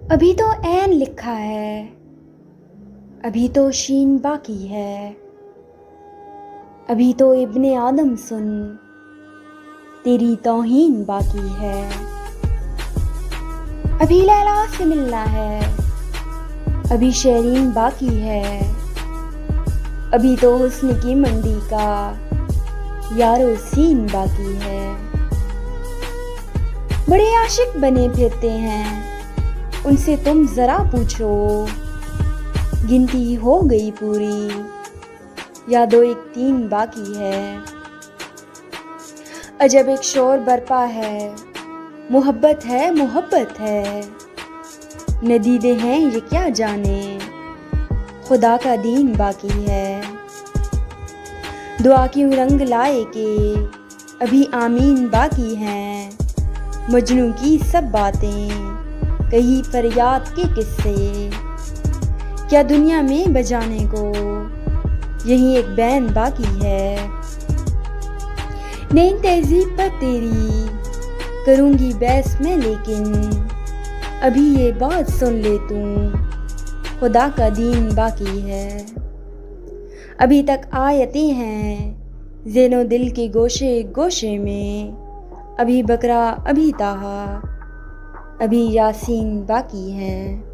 अभी तो ऐन लिखा है, अभी तो शीन बाकी है, अभी तो इब्ने आदम सुन, तेरी तौहीन बाकी है। अभी लैला से मिलना है, अभी शेरीन बाकी है, अभी तो हुस्न की मंडी का यारो सीन बाकी है। बड़े आशिक बने फिरते हैं, उनसे तुम जरा पूछो, गिनती हो गई पूरी या दो एक तीन बाकी है। अजब एक शोर बरपा है, मोहब्बत है, नदीदे हैं ये क्या जाने, खुदा का दीन बाकी है। दुआ क्यों रंग लाए के अभी आमीन बाकी हैं, मजनू की सब बातें कही फरियाद के किस्से, क्या दुनिया में बजाने को यही एक बैन बाकी है। नई तहजीब पर तेरी करूँगी बहस में, लेकिन अभी ये बात सुन ले तू, खुदा का दीन बाकी है। अभी तक आयतें हैं ज़ेनो दिल के गोशे गोशे में, अभी बकरा अभी ताहा अभी यासीन बाकी है।